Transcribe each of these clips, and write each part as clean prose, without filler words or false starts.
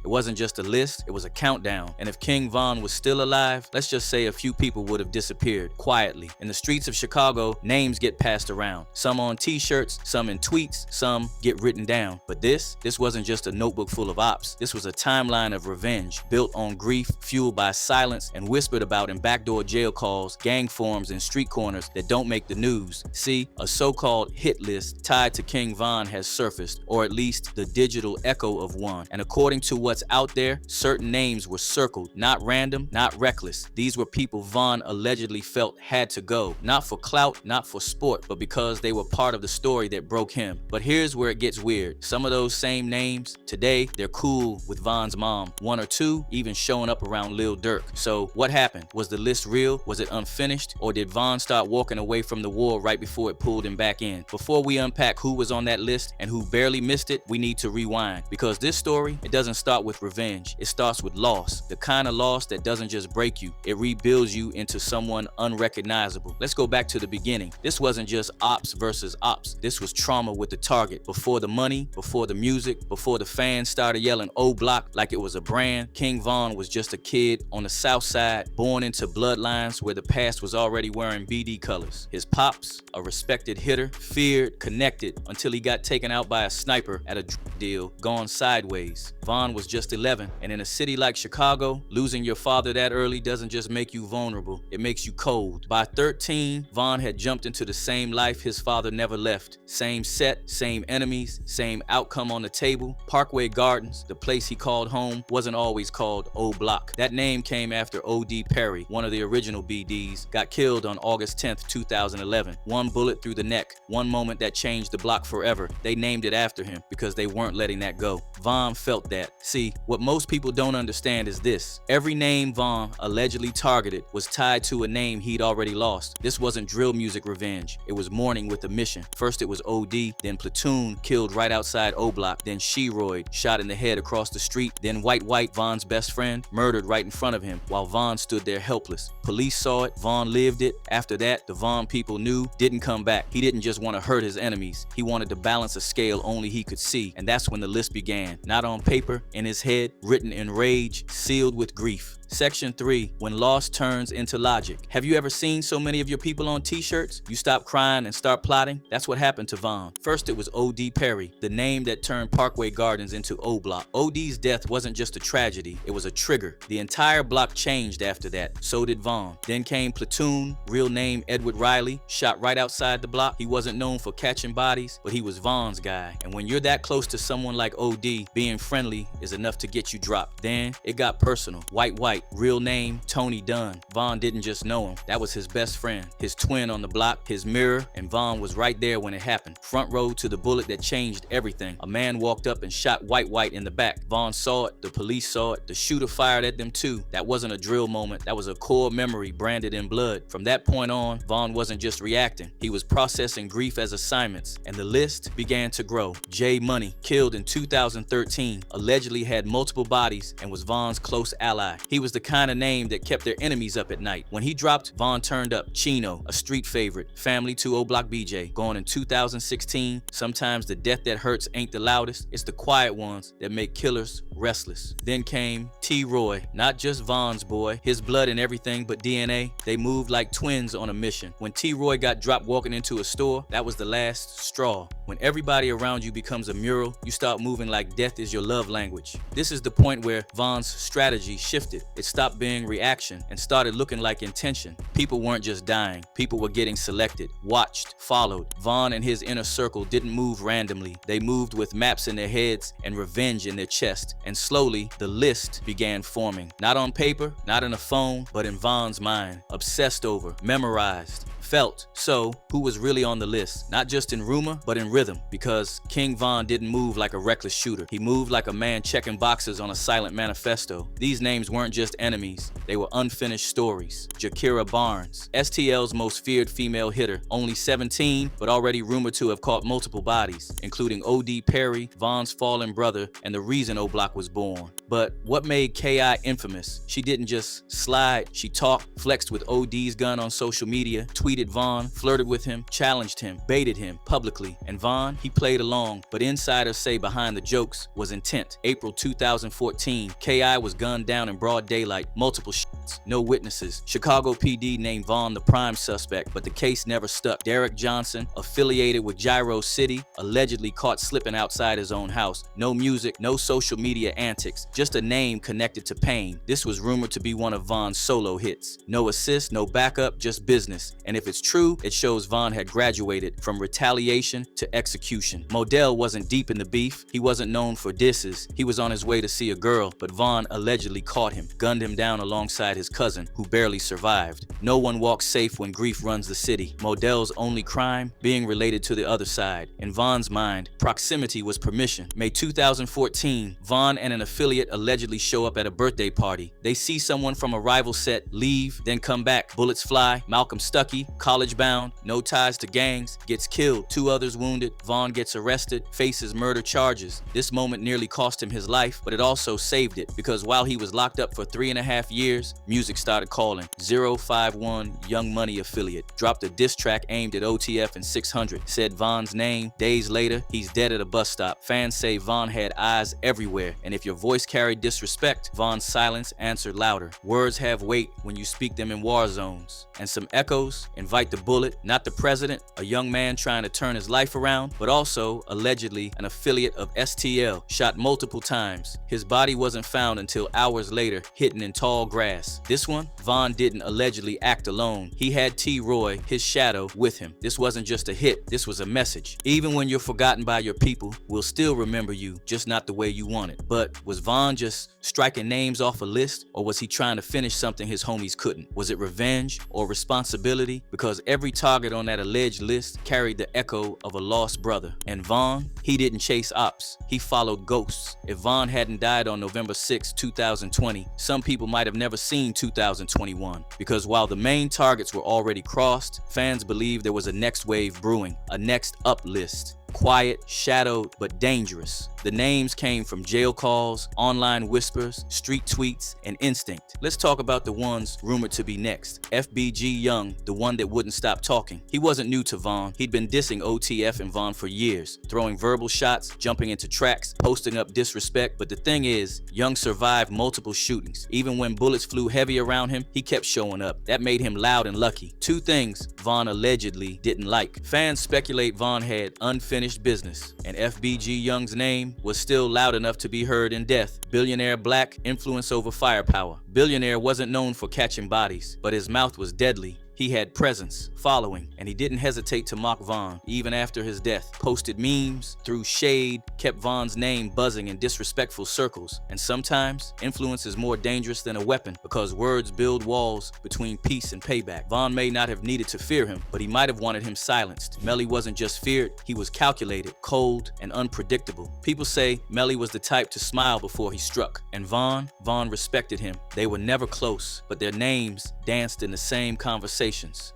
It wasn't just a list, it was a countdown. And if King Von was still alive, let's just say a few people would have disappeared quietly. In the streets of Chicago, names get passed around. Some on t-shirts, some in tweets, some get written down. But this wasn't just a notebook full of ops. This was a timeline of revenge, built on grief, fueled by silence, and whispered about in backdoor jail calls, gang forums, and street corners that don't make the news. See, a so-called hit list tied to King Von has surfaced, or at least the digital echo of one. And according to what's out there, certain names were circled, not random, not reckless. These were people Von allegedly felt had to go, not for clout, not for sport, but because they were part of the story that broke him. But here's where it gets weird. Some of those same names, today, they're cool with Von's mom. One or two even showing up around Lil Durk. So what happened? Was the list real? Was it unfinished? Or did Von start walking away from the war right before it pulled him back in? Before we unpack who was on that list and who barely missed it, we need to rewind. Because this story, it doesn't start with revenge. It starts with loss. The kind of loss that doesn't just break you, it rebuilds you into someone unrecognizable. Let's go back to the beginning. This wasn't just ops versus ops. This was trauma with the target. Before the money, before the music, before the fans started yelling O Block like it was a brand, King Von was just a kid on the south side, born into bloodlines where the past was already wearing BD colors. His pops, a respected hitter, feared, connected, until he got taken out by a sniper at a deal gone sideways. Von was just 11, and in a city like Chicago, losing your father that early doesn't just make you vulnerable, it makes you cold. By 13, Von had jumped into the same life his father never left. Same set, same enemies, same outcome on the table. Parkway Gardens, the place he called home, wasn't always called O Block. That name came after O.D. Perry, one of the original BDs, got killed on August 10th, 2011. One bullet through the neck, one moment that changed the block forever. They named it after him because they weren't letting that go. Von felt that. See, what most people don't understand is this. Every name Von allegedly targeted was tied to a name he'd already lost. This wasn't drill music revenge. It was mourning with a mission. First it was O.D., then Platoon, killed right outside O Block, then Sheroyd, shot in the head across the street, then White White, Von's best friend, murdered right in front of him while Von stood there helpless. Police saw it, Von lived it. After that, the Von people knew, didn't come back. He didn't just want to hurt his enemies. He wanted to balance a scale only he could see, and that's when the list began. Not on paper, in his head, written in rage, sealed with grief. Section 3, when loss turns into logic. Have you ever seen so many of your people on t-shirts? You stop crying and start plotting? That's what happened to Von. First it was O.D. Perry, the name that turned Parkway Gardens into O Block. O.D.'s death wasn't just a tragedy, it was a trigger. The entire block changed after that. So did Von. Then came Platoon, real name Edward Riley, shot right outside the block. He wasn't known for catching bodies, but he was Von's guy. And when you're that close to someone like O.D., being friendly is enough to get you dropped. Then it got personal. White White, real name Tony Dunn. Von didn't just know him. That was his best friend, his twin on the block, his mirror, and Von was right there when it happened. Front row to the bullet that changed everything. A man walked up and shot White White in the back. Von saw it, the police saw it, the shooter fired at them too. That wasn't a drill moment, that was a core memory branded in blood. From that point on, Von wasn't just reacting, he was processing grief as assignments, and the list began to grow. J Money, killed in 2013, allegedly had multiple bodies and was Von's close ally. He was the kind of name that kept their enemies up at night. When he dropped, Von turned up. Chino, a street favorite, family to O Block BJ, gone in 2016. Sometimes the death that hurts ain't the loudest, it's the quiet ones that make killers restless. Then came T. Roy, not just Von's boy, his blood and everything but DNA. They moved like twins on a mission. When T. Roy got dropped walking into a store, that was the last straw. When everybody around you becomes a mural, you start moving like death is your love language. This is the point where Von's strategy shifted. It stopped being reaction and started looking like intention. People weren't just dying, people were getting selected, watched, followed. Von and his inner circle didn't move randomly. They moved with maps in their heads and revenge in their chest. And slowly, the list began forming. Not on paper, not in a phone, but in Von's mind. Obsessed over, memorized, felt. So, who was really on the list? Not just in rumor, but in rhythm. Because King Von didn't move like a reckless shooter. He moved like a man checking boxes on a silent manifesto. These names weren't just enemies. They were unfinished stories. Jakira Barnes, STL's most feared female hitter. Only 17, but already rumored to have caught multiple bodies, including O.D. Perry, Von's fallen brother, and the reason O Block was born. But what made K.I. infamous? She didn't just slide. She talked, flexed with O.D.'s gun on social media, tweeted dated Von, flirted with him, challenged him, baited him publicly, and Von, he played along, but insiders say behind the jokes was intent. April 2014, K.I. was gunned down in broad daylight, multiple shots, no witnesses. Chicago PD named Von the prime suspect, but the case never stuck. Derek Johnson, affiliated with Gyro City, allegedly caught slipping outside his own house. No music, no social media antics, just a name connected to pain. This was rumored to be one of Von's solo hits. No assist, no backup, just business. And if it's true, it shows Von had graduated from retaliation to execution. Modell wasn't deep in the beef. He wasn't known for disses. He was on his way to see a girl, but Von allegedly caught him, gunned him down alongside his cousin, who barely survived. No one walks safe when grief runs the city. Modell's only crime, being related to the other side. In Von's mind, proximity was permission. May 2014, Von and an affiliate allegedly show up at a birthday party. They see someone from a rival set leave, then come back. Bullets fly. Malcolm Stuckey, college bound, no ties to gangs, gets killed. 2 others wounded. Von gets arrested, faces murder charges. This moment nearly cost him his life, but it also saved it, because while he was locked up for 3.5 years, music started calling. 051 Young Money affiliate dropped a diss track aimed at OTF and 600. Said Von's name. Days later, he's dead at a bus stop. Fans say Von had eyes everywhere, and if your voice carried disrespect, Von's silence answered louder. Words have weight when you speak them in war zones. And some echoes invite the bullet, not the president, a young man trying to turn his life around, but also allegedly an affiliate of STL, shot multiple times. His body wasn't found until hours later, hidden in tall grass. This one, Von didn't allegedly act alone. He had T. Roy, his shadow, with him. This wasn't just a hit, this was a message. Even when you're forgotten by your people, we'll still remember you, just not the way you want it. But was Von just striking names off a list, or was he trying to finish something his homies couldn't? Was it revenge or responsibility? Because every target on that alleged list carried the echo of a lost brother. And Von, he didn't chase ops, he followed ghosts. If Von hadn't died on November 6, 2020, some people might have never seen 2021. Because while the main targets were already crossed, fans believed there was a next wave brewing, a next up list. Quiet, shadowed, but dangerous. The names came from jail calls, online whispers, street tweets, and instinct. Let's talk about the ones rumored to be next. FBG Young, the one that wouldn't stop talking. He wasn't new to Von. He'd been dissing OTF and Von for years, throwing verbal shots, jumping into tracks, posting up disrespect. But the thing is, Young survived multiple shootings. Even when bullets flew heavy around him, he kept showing up. That made him loud and lucky. 2 things Von allegedly didn't like. Fans speculate Von had unfinished business, and FBG Young's name was still loud enough to be heard in death. Billionaire black, influence over firepower. Billionaire wasn't known for catching bodies, but his mouth was deadly. He had presence, following, and he didn't hesitate to mock Von, even after his death. Posted memes, threw shade, kept Von's name buzzing in disrespectful circles. And sometimes, influence is more dangerous than a weapon, because words build walls between peace and payback. Von may not have needed to fear him, but he might have wanted him silenced. Melly wasn't just feared, he was calculated, cold, and unpredictable. People say Melly was the type to smile before he struck. And Von respected him. They were never close, but their names danced in the same conversations.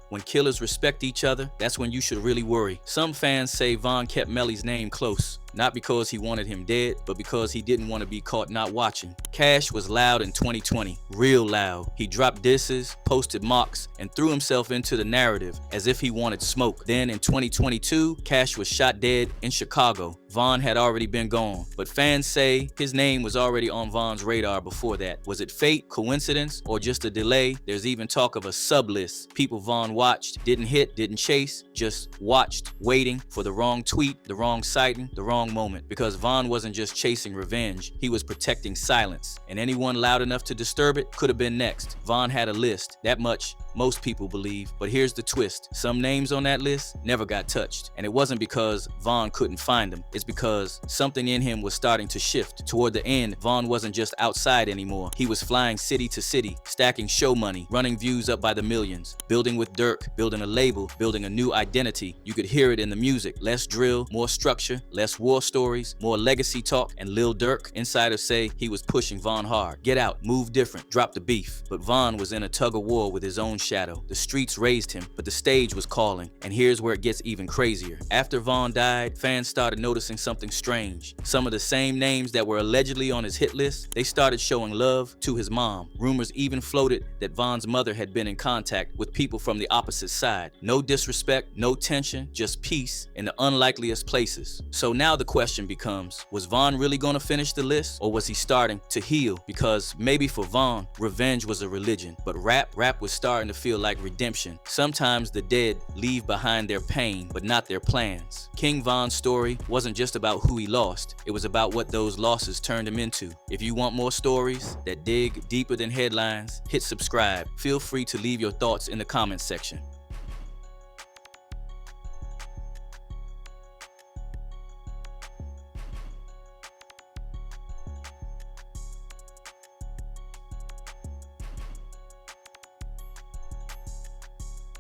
When killers respect each other, that's when you should really worry. Some fans say Von kept Melly's name close, not because he wanted him dead, but because he didn't want to be caught not watching. Cash was loud in 2020, real loud. He dropped disses, posted mocks, and threw himself into the narrative as if he wanted smoke. Then in 2022, Cash was shot dead in Chicago. Von had already been gone, but fans say his name was already on Von's radar before that. Was it fate, coincidence, or just a delay? There's even talk of a sub-list. People Von watched, didn't hit, didn't chase, just watched, waiting for the wrong tweet, the wrong sighting, the wrong moment. Because Von wasn't just chasing revenge, he was protecting silence. And anyone loud enough to disturb it could have been next. Von had a list, that much most people believe, but here's the twist. Some names on that list never got touched. And it wasn't because Von couldn't find them, it's because something in him was starting to shift. Toward the end, Von wasn't just outside anymore. He was flying city to city, stacking show money, running views up by the millions, building with Dirk, building a label, building a new identity. You could hear it in the music. Less drill, more structure, less war stories, more legacy talk. And Lil Durk, insiders say he was pushing Von hard. Get out, move different, drop the beef. But Von was in a tug of war with his own shadow. The streets raised him, but the stage was calling. And here's where it gets even crazier. After Vaughn died, fans started noticing something strange. Some of the same names that were allegedly on his hit list, they started showing love to his mom. Rumors even floated that Vaughn's mother had been in contact with people from the opposite side. No disrespect, no tension, just peace in the unlikeliest places. So now the question becomes, was Vaughn really gonna finish the list, or was he starting to heal? Because maybe for Vaughn, revenge was a religion, but rap was starting to feel like redemption. Sometimes the dead leave behind their pain, but not their plans. King Von's story wasn't just about who he lost, it was about what those losses turned him into. If you want more stories that dig deeper than headlines, hit subscribe. Feel free to leave your thoughts in the comments section.